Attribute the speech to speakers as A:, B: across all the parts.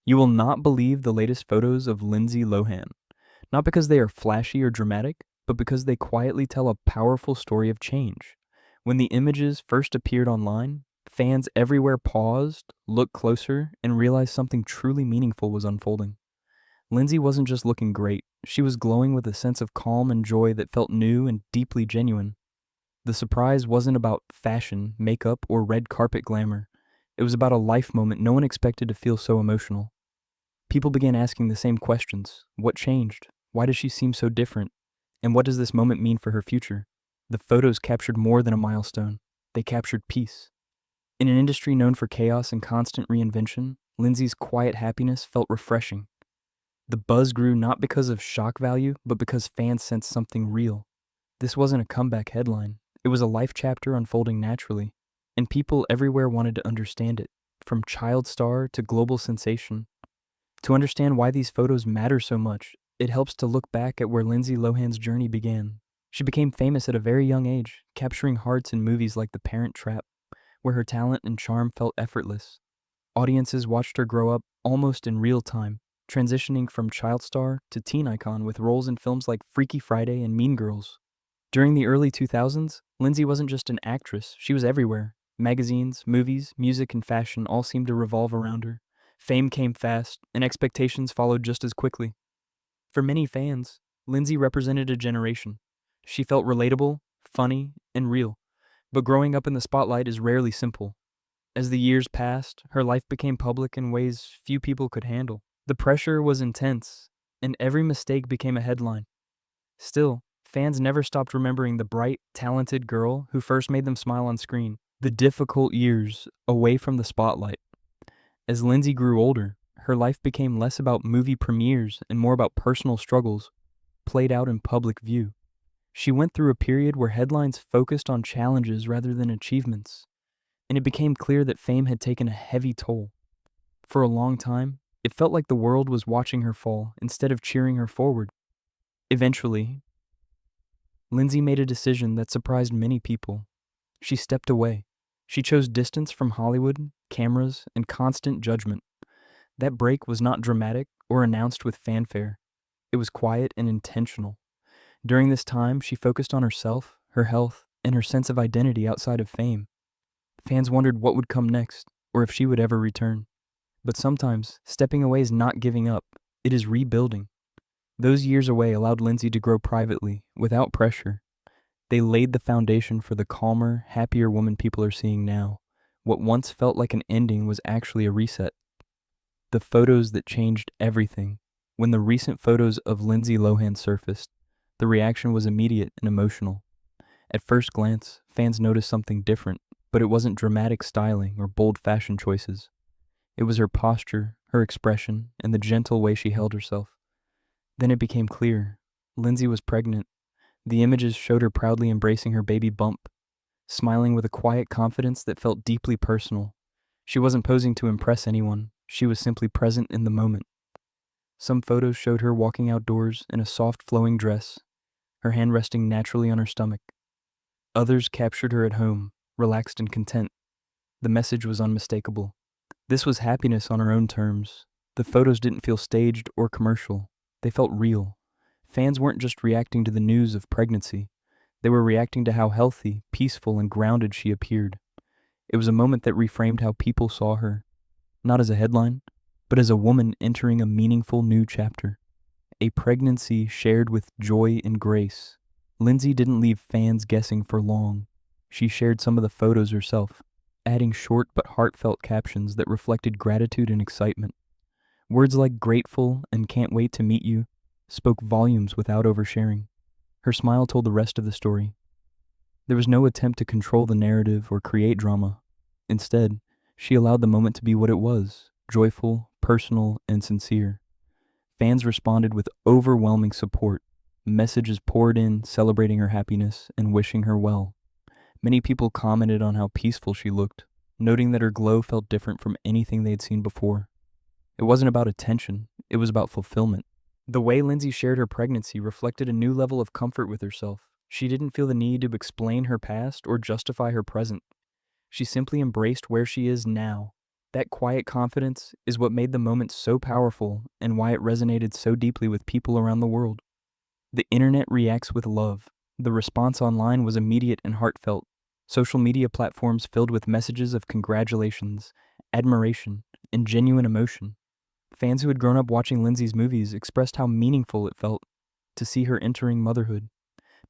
A: You will not believe the latest photos of Lindsay Lohan, not because they are flashy or dramatic, but because they quietly tell a powerful story of change. When the images first appeared online, fans everywhere paused, looked closer, and realized something truly meaningful was unfolding. Lindsay wasn't just looking great, she was glowing with a sense of calm and joy that felt new and deeply genuine. The surprise wasn't about fashion, makeup, or red carpet glamour. It was about a life moment no one expected to feel so emotional. People began asking the same questions. What changed? Why does she seem so different? And what does this moment mean for her future? The photos captured more than a milestone. They captured peace. In an industry known for chaos and constant reinvention, Lindsay's quiet happiness felt refreshing. The buzz grew not because of shock value, but because fans sensed something real. This wasn't a comeback headline. It was a life chapter unfolding naturally, and people everywhere wanted to understand it, from child star to global sensation. To understand why these photos matter so much, it helps to look back at where Lindsay Lohan's journey began. She became famous at a very young age, capturing hearts in movies like The Parent Trap, where her talent and charm felt effortless. Audiences watched her grow up almost in real time, transitioning from child star to teen icon with roles in films like Freaky Friday and Mean Girls. During the early 2000s, Lindsay wasn't just an actress, she was everywhere. Magazines, movies, music, and fashion all seemed to revolve around her. Fame came fast, and expectations followed just as quickly. For many fans, Lindsay represented a generation. She felt relatable, funny, and real. But growing up in the spotlight is rarely simple. As the years passed, her life became public in ways few people could handle. The pressure was intense, and every mistake became a headline. Still, fans never stopped remembering the bright, talented girl who first made them smile on screen. The difficult years away from the spotlight. As Lindsay grew older, her life became less about movie premieres and more about personal struggles played out in public view. She went through a period where headlines focused on challenges rather than achievements, and it became clear that fame had taken a heavy toll. For a long time, it felt like the world was watching her fall instead of cheering her forward. Eventually, Lindsay made a decision that surprised many people. She stepped away. She chose distance from Hollywood, cameras, and constant judgment. That break was not dramatic or announced with fanfare. It was quiet and intentional. During this time, she focused on herself, her health, and her sense of identity outside of fame. Fans wondered what would come next, or if she would ever return. But sometimes, stepping away is not giving up, it is rebuilding. Those years away allowed Lindsay to grow privately, without pressure. They laid the foundation for the calmer, happier woman people are seeing now. What once felt like an ending was actually a reset. The photos that changed everything. When the recent photos of Lindsay Lohan surfaced, the reaction was immediate and emotional. At first glance, fans noticed something different, but it wasn't dramatic styling or bold fashion choices. It was her posture, her expression, and the gentle way she held herself. Then it became clear. Lindsay was pregnant. The images showed her proudly embracing her baby bump, smiling with a quiet confidence that felt deeply personal. She wasn't posing to impress anyone. She was simply present in the moment. Some photos showed her walking outdoors in a soft flowing dress, her hand resting naturally on her stomach. Others captured her at home, relaxed and content. The message was unmistakable. This was happiness on her own terms. The photos didn't feel staged or commercial. They felt real. Fans weren't just reacting to the news of pregnancy. They were reacting to how healthy, peaceful, and grounded she appeared. It was a moment that reframed how people saw her, not as a headline, but as a woman entering a meaningful new chapter. A pregnancy shared with joy and grace. Lindsay didn't leave fans guessing for long. She shared some of the photos herself, adding short but heartfelt captions that reflected gratitude and excitement. Words like grateful and can't wait to meet you spoke volumes without oversharing. Her smile told the rest of the story. There was no attempt to control the narrative or create drama. Instead, she allowed the moment to be what it was, joyful, personal, and sincere. Fans responded with overwhelming support. Messages poured in, celebrating her happiness and wishing her well. Many people commented on how peaceful she looked, noting that her glow felt different from anything they'd seen before. It wasn't about attention, it was about fulfillment. The way Lindsay shared her pregnancy reflected a new level of comfort with herself. She didn't feel the need to explain her past or justify her present. She simply embraced where she is now. That quiet confidence is what made the moment so powerful and why it resonated so deeply with people around the world. The internet reacts with love. The response online was immediate and heartfelt. Social media platforms filled with messages of congratulations, admiration, and genuine emotion. Fans who had grown up watching Lindsay's movies expressed how meaningful it felt to see her entering motherhood.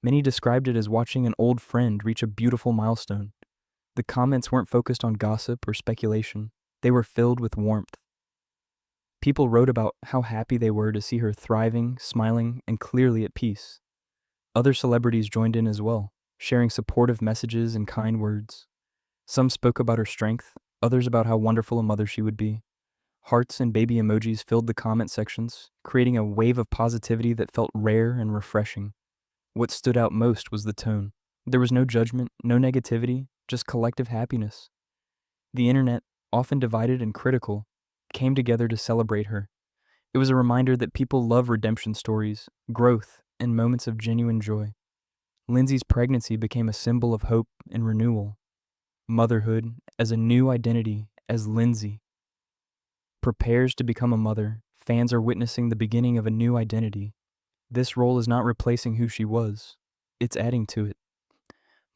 A: Many described it as watching an old friend reach a beautiful milestone. The comments weren't focused on gossip or speculation, they were filled with warmth. People wrote about how happy they were to see her thriving, smiling, and clearly at peace. Other celebrities joined in as well, sharing supportive messages and kind words. Some spoke about her strength, others about how wonderful a mother she would be. Hearts and baby emojis filled the comment sections, creating a wave of positivity that felt rare and refreshing. What stood out most was the tone. There was no judgment, no negativity, just collective happiness. The internet, often divided and critical, came together to celebrate her. It was a reminder that people love redemption stories, growth, and moments of genuine joy. Lindsay's pregnancy became a symbol of hope and renewal. Motherhood, as a new identity, as Lindsay prepares to become a mother, fans are witnessing the beginning of a new identity. This role is not replacing who she was, it's adding to it.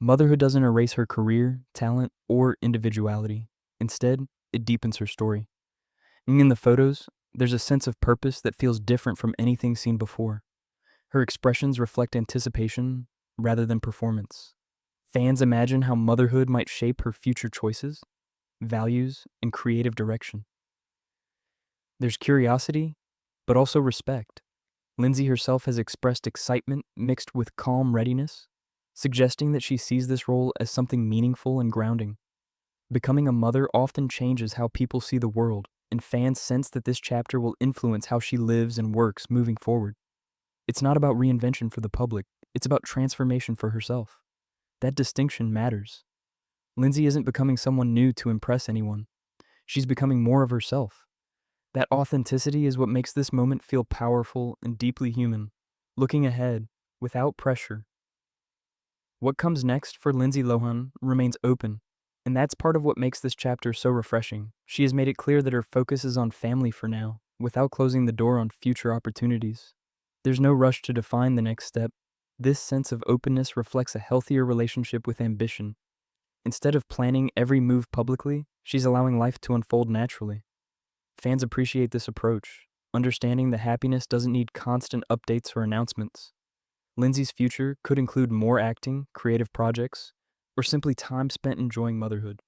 A: Motherhood doesn't erase her career, talent, or individuality. Instead, it deepens her story. And in the photos, there's a sense of purpose that feels different from anything seen before. Her expressions reflect anticipation rather than performance. Fans imagine how motherhood might shape her future choices, values, and creative direction. There's curiosity, but also respect. Lindsay herself has expressed excitement mixed with calm readiness, suggesting that she sees this role as something meaningful and grounding. Becoming a mother often changes how people see the world, and fans sense that this chapter will influence how she lives and works moving forward. It's not about reinvention for the public, it's about transformation for herself. That distinction matters. Lindsay isn't becoming someone new to impress anyone. She's becoming more of herself. That authenticity is what makes this moment feel powerful and deeply human. Looking ahead, without pressure. What comes next for Lindsay Lohan remains open, and that's part of what makes this chapter so refreshing. She has made it clear that her focus is on family for now, without closing the door on future opportunities. There's no rush to define the next step. This sense of openness reflects a healthier relationship with ambition. Instead of planning every move publicly, she's allowing life to unfold naturally. Fans appreciate this approach, understanding that happiness doesn't need constant updates or announcements. Lindsay's future could include more acting, creative projects, or simply time spent enjoying motherhood.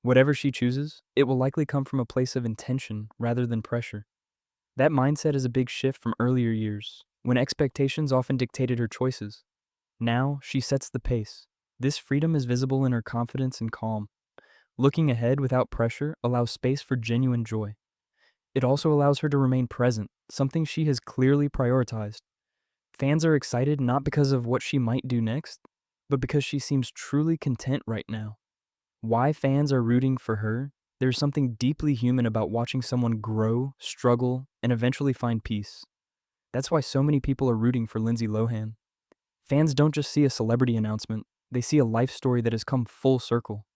A: Whatever she chooses, it will likely come from a place of intention rather than pressure. That mindset is a big shift from earlier years, when expectations often dictated her choices. Now, she sets the pace. This freedom is visible in her confidence and calm. Looking ahead without pressure allows space for genuine joy. It also allows her to remain present, something she has clearly prioritized. Fans are excited not because of what she might do next, but because she seems truly content right now. Why fans are rooting for her? There's something deeply human about watching someone grow, struggle, and eventually find peace. That's why so many people are rooting for Lindsay Lohan. Fans don't just see a celebrity announcement, they see a life story that has come full circle.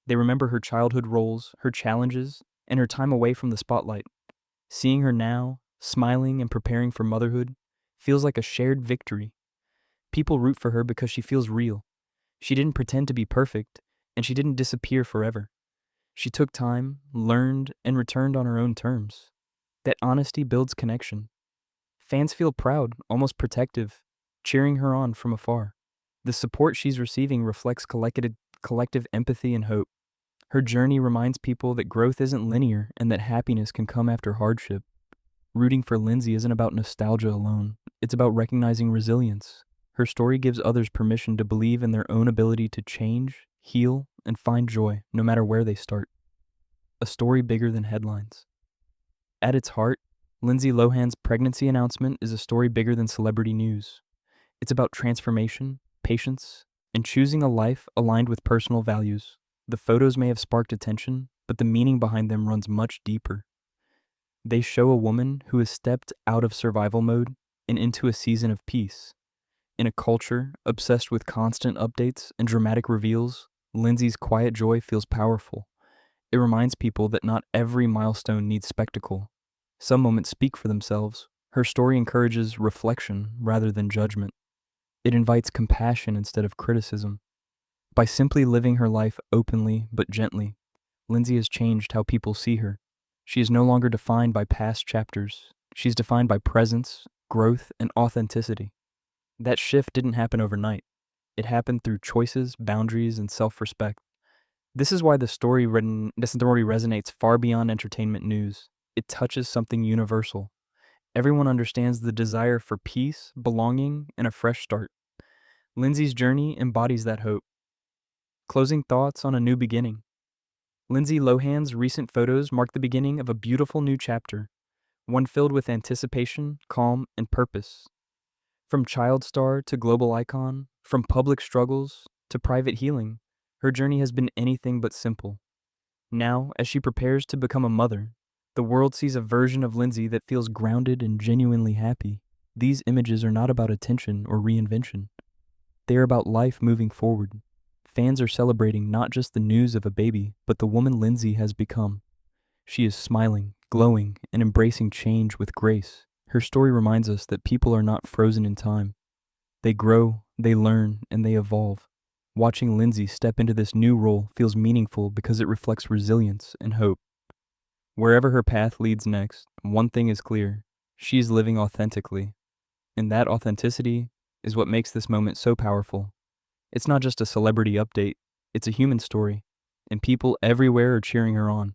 A: They remember her childhood roles, her challenges, and her time away from the spotlight. Seeing her now, smiling and preparing for motherhood, feels like a shared victory. People root for her because she feels real. She didn't pretend to be perfect, and she didn't disappear forever. She took time, learned, and returned on her own terms. That honesty builds connection. Fans feel proud, almost protective, cheering her on from afar. The support she's receiving reflects collective empathy and hope. Her journey reminds people that growth isn't linear and that happiness can come after hardship. Rooting for Lindsay isn't about nostalgia alone, it's about recognizing resilience. Her story gives others permission to believe in their own ability to change, heal, and find joy, no matter where they start. A story bigger than headlines. At its heart, Lindsay Lohan's pregnancy announcement is a story bigger than celebrity news. It's about transformation, patience, and choosing a life aligned with personal values. The photos may have sparked attention, but the meaning behind them runs much deeper. They show a woman who has stepped out of survival mode and into a season of peace. In a culture obsessed with constant updates and dramatic reveals, Lindsay's quiet joy feels powerful. It reminds people that not every milestone needs spectacle. Some moments speak for themselves. Her story encourages reflection rather than judgment. It invites compassion instead of criticism. By simply living her life openly but gently, Lindsay has changed how people see her. She is no longer defined by past chapters. She's defined by presence, growth, and authenticity. That shift didn't happen overnight. It happened through choices, boundaries, and self-respect. This is why this story resonates far beyond entertainment news. It touches something universal. Everyone understands the desire for peace, belonging, and a fresh start. Lindsay's journey embodies that hope. Closing thoughts on a new beginning. Lindsay Lohan's recent photos mark the beginning of a beautiful new chapter, one filled with anticipation, calm, and purpose. From child star to global icon, from public struggles to private healing, her journey has been anything but simple. Now, as she prepares to become a mother, the world sees a version of Lindsay that feels grounded and genuinely happy. These images are not about attention or reinvention. They are about life moving forward. Fans are celebrating not just the news of a baby, but the woman Lindsay has become. She is smiling, glowing, and embracing change with grace. Her story reminds us that people are not frozen in time. They grow, they learn, and they evolve. Watching Lindsay step into this new role feels meaningful because it reflects resilience and hope. Wherever her path leads next, one thing is clear: she's living authentically. And that authenticity is what makes this moment so powerful. It's not just a celebrity update, it's a human story, and people everywhere are cheering her on.